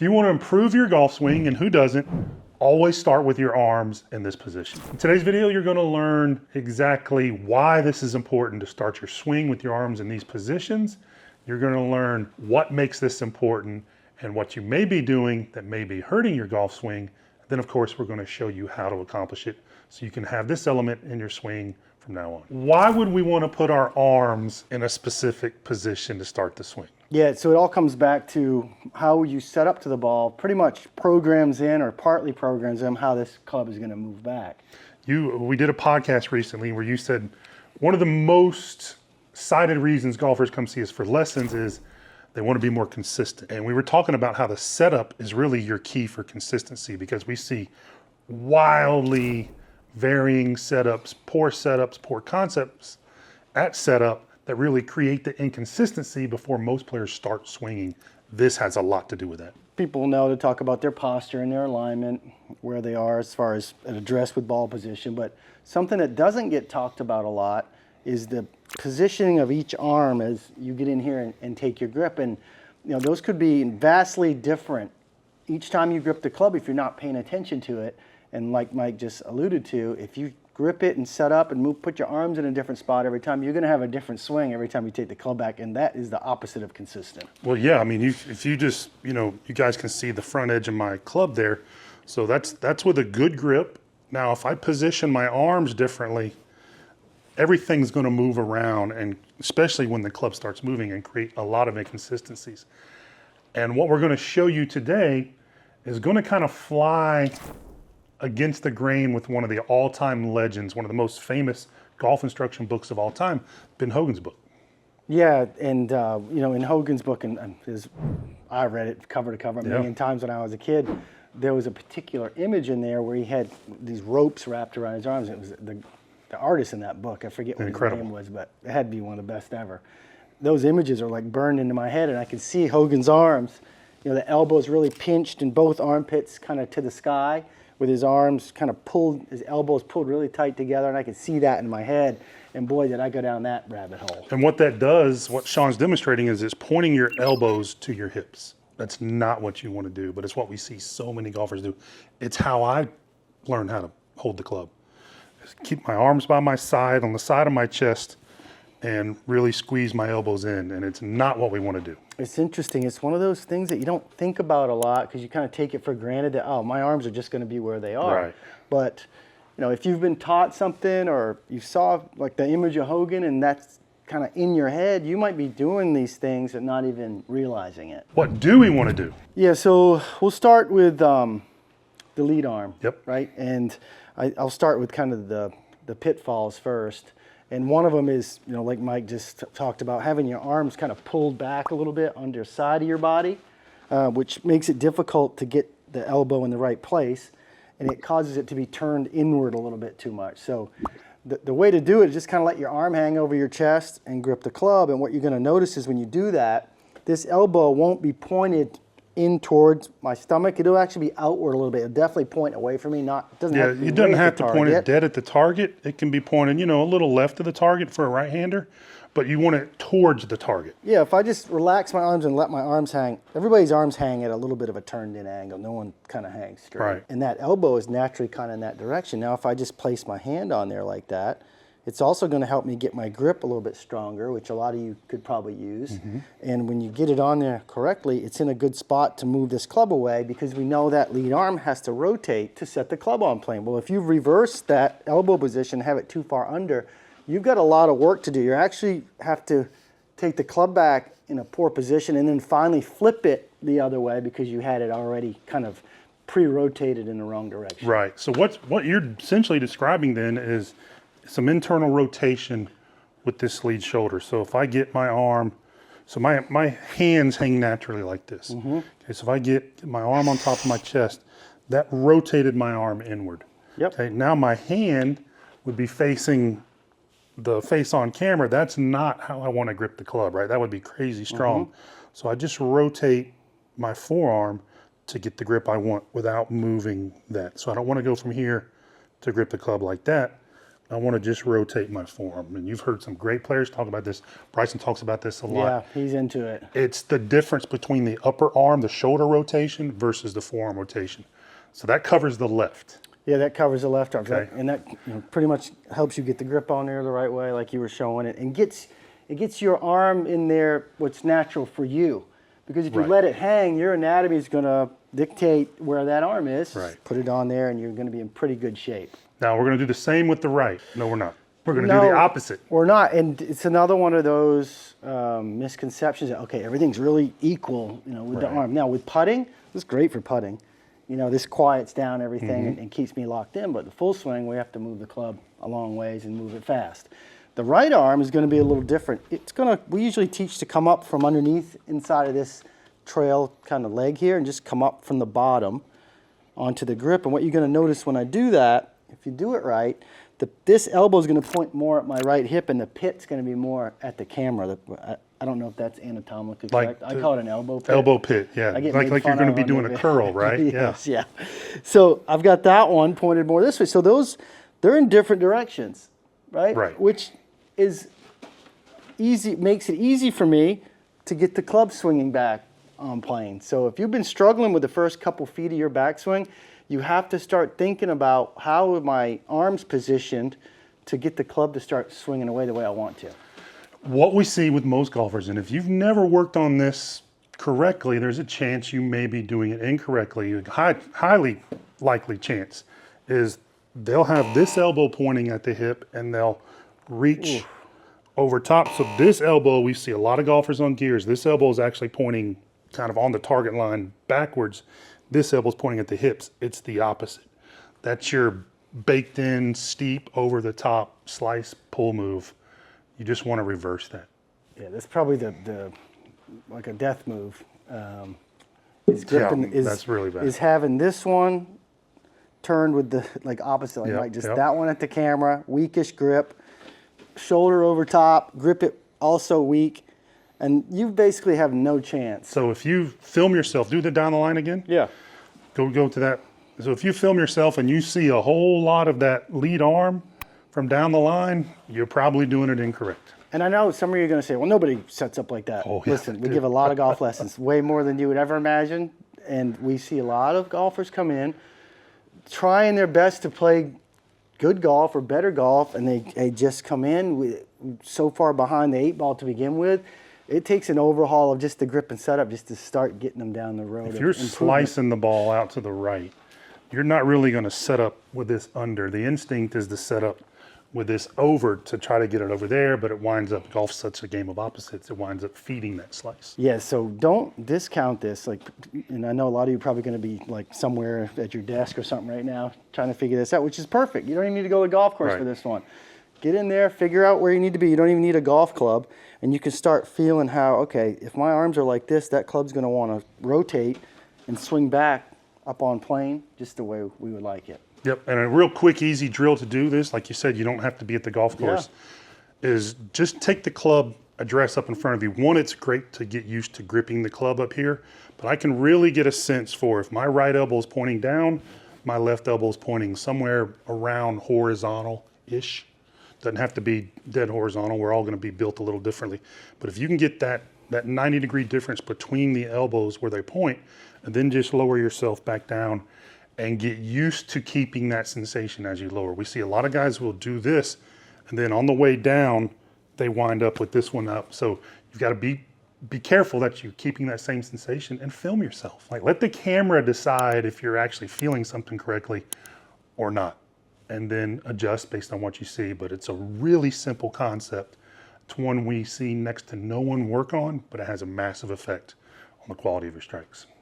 If you want to improve your golf swing, and who doesn't, always start with your arms in this position. In today's video, you're going to learn exactly why this is important to start your swing with your arms in these positions. You're going to learn what makes this important and what you may be doing that may be hurting your golf swing. Then, of course, we're going to show you how to accomplish it so you can have this element in your swing from now on. Why would we want to put our arms in a specific position to start the swing? Yeah, so it all comes back to how you set up to the ball, pretty much programs in or partly programs in how this club is going to move back. We did a podcast recently where you said one of the most cited reasons golfers come see us for lessons is they want to be more consistent. And we were talking about how the setup is really your key for consistency, because we see wildly varying setups, poor concepts at setup that really create the inconsistency before most players start swinging. This has a lot to do with that. People know to talk about their posture and their alignment, where they are as far as an address with ball position, but something that doesn't get talked about a lot is the positioning of each arm as you get in here and take your grip. And you know, those could be vastly different each time you grip the club if you're not paying attention to it. And like Mike just alluded to, if you grip it and set up and put your arms in a different spot every time, you're going to have a different swing every time you take the club back, and that is the opposite of consistent. Well, yeah, I mean, if you just, you guys can see the front edge of my club there. So that's with a good grip. Now, if I position my arms differently, everything's going to move around, and especially when the club starts moving, and create a lot of inconsistencies. And what we're going to show you today is going to kind of fly against the grain with one of the all-time legends, one of the most famous golf instruction books of all time, Ben Hogan's book. Yeah, and in Hogan's book, and I read it cover to cover a million times when I was a kid, there was a particular image in there where he had these ropes wrapped around his arms. It was the artist in that book, I forget what his name was, but it had to be one of the best ever. Those images are like burned into my head, and I could see Hogan's arms, the elbows really pinched and both armpits kind of to the sky, with his arms kind of pulled, his elbows pulled really tight together, and I could see that in my head. And boy, did I go down that rabbit hole. And what that does, what Shaun's demonstrating is pointing your elbows to your hips. That's not what you want to do, but it's what we see so many golfers do. It's how I learned how to hold the club. Just keep my arms by my side, on the side of my chest, and really squeeze my elbows in, and it's not what we want to do. It's interesting. It's one of those things that you don't think about a lot because you kind of take it for granted that, oh, my arms are just going to be where they are. Right. But, if you've been taught something or you saw like the image of Hogan and that's kind of in your head, you might be doing these things and not even realizing it. What do we want to do? Yeah, so we'll start with the lead arm. Yep. Right? And I'll start with kind of the pitfalls first. And one of them is, like Mike just talked about, having your arms kind of pulled back a little bit on your side of your body, which makes it difficult to get the elbow in the right place, and it causes it to be turned inward a little bit too much. So the way to do it is just kind of let your arm hang over your chest and grip the club. And what you're going to notice is when you do that, this elbow won't be pointed in towards my stomach. It'll actually be outward a little bit. It'll definitely point away from me. You don't have to point it dead at the target. It can be pointed, a little left of the target for a right-hander, but you want it towards the target. Yeah, if I just relax my arms and let my arms hang, everybody's arms hang at a little bit of a turned-in angle. No one kind of hangs straight. Right. And that elbow is naturally kind of in that direction. Now, if I just place my hand on there like that, it's also going to help me get my grip a little bit stronger, which a lot of you could probably use. Mm-hmm. And when you get it on there correctly, it's in a good spot to move this club away, because we know that lead arm has to rotate to set the club on plane. Well, if you reverse that elbow position, have it too far under, you've got a lot of work to do. You actually have to take the club back in a poor position and then finally flip it the other way because you had it already kind of pre-rotated in the wrong direction. Right. So what you're essentially describing then is some internal rotation with this lead shoulder. So if I get my arm, so my hands hang naturally like this. Mm-hmm. Okay, so if I get my arm on top of my chest, that rotated my arm inward. Yep. Okay, now my hand would be facing the face on camera. That's not how I want to grip the club, right? That would be crazy strong. Mm-hmm. So I just rotate my forearm to get the grip I want without moving that. So I don't want to go from here to grip the club like that. I want to just rotate my forearm. And you've heard some great players talk about this. Bryson talks about this a lot. Yeah, he's into it. It's the difference between the upper arm, the shoulder rotation versus the forearm rotation. So that covers the left. Yeah, that covers the left arm. Okay. And that pretty much helps you get the grip on there the right way, like you were showing it, and it gets your arm in there what's natural for you. Because if you Right. let it hang, your anatomy is going to dictate where that arm is. Right. Put it on there, and you're going to be in pretty good shape. Now we're going to do the same with the right. No, we're not. We're going to do the opposite. We're not, and it's another one of those misconceptions that, okay, everything's really equal, with the Right. arm. Now with putting, this is great for putting. This quiets down everything Mm-hmm. and keeps me locked in. But the full swing, we have to move the club a long ways and move it fast. The right arm is going to be a little different. We usually teach to come up from underneath inside of this trail kind of leg here and just come up from the bottom onto the grip. And what you're going to notice when I do that, if you do it right, this elbow is going to point more at my right hip, and the pit's going to be more at the camera. I don't know if that's anatomically correct. I call it an elbow pit. Elbow pit, yeah. I get Like made you're fun going to of be on doing the a curl, right? Yes, yeah. So I've got that one pointed more this way. So they're in different directions, right? Right. Which is easy, makes it easy for me to get the club swinging back on plane. So if you've been struggling with the first couple feet of your backswing, you have to start thinking about how are my arms positioned to get the club to start swinging away the way I want to. What we see with most golfers, and if you've never worked on this correctly, there's a chance you may be doing it incorrectly. A highly likely chance is they'll have this elbow pointing at the hip and they'll reach over top. So this elbow, we see a lot of golfers on gears. This elbow is actually pointing kind of on the target line backwards. This elbow is pointing at the hips. It's the opposite. That's your baked in, steep, over the top slice pull move. You just want to reverse that. Yeah, that's probably the like a death move. Is gripping, that's really bad. Is having this one turned with the opposite, like just that one at the camera, weakish grip, shoulder over top, grip it also weak, and you basically have no chance. So if you film yourself, do the down the line again. Yeah. Go to that. So if you film yourself and you see a whole lot of that lead arm from down the line, you're probably doing it incorrect. And I know some of you are going to say, well, nobody sets up like that. Oh, yeah, Listen, we give a lot of golf lessons, way more than you would ever imagine. And we see a lot of golfers come in trying their best to play good golf or better golf, and they just come in with, so far behind the 8 ball to begin with. It takes an overhaul of just the grip and setup just to start getting them down the road. If you're slicing the ball out to the right, you're not really going to set up with this under. The instinct is to set up with this over to try to get it over there, but it winds up, golf's such a game of opposites, it winds up feeding that slice. Yeah, so don't discount this. And I know a lot of you are probably going to be somewhere at your desk or something right now trying to figure this out, which is perfect. You don't even need to go to the golf course for this one. Get in there, figure out where you need to be. You don't even need a golf club, and you can start feeling how, okay, if my arms are like this, that club's going to want to rotate and swing back up on plane just the way we would like it. Yep, and a real quick, easy drill to do this, like you said, you don't have to be at the golf course, is just take the club address up in front of you. One, it's great to get used to gripping the club up here, but I can really get a sense for if my right elbow is pointing down, my left elbow is pointing somewhere around horizontal-ish. Doesn't have to be dead horizontal. We're all going to be built a little differently. But if you can get that 90-degree difference between the elbows where they point, and then just lower yourself back down and get used to keeping that sensation as you lower. We see a lot of guys who will do this, and then on the way down, they wind up with this one up. So you've got to be careful that you're keeping that same sensation and film yourself. Let the camera decide if you're actually feeling something correctly or not, and then adjust based on what you see. But it's a really simple concept. It's one we see next to no one work on, but it has a massive effect on the quality of your strikes.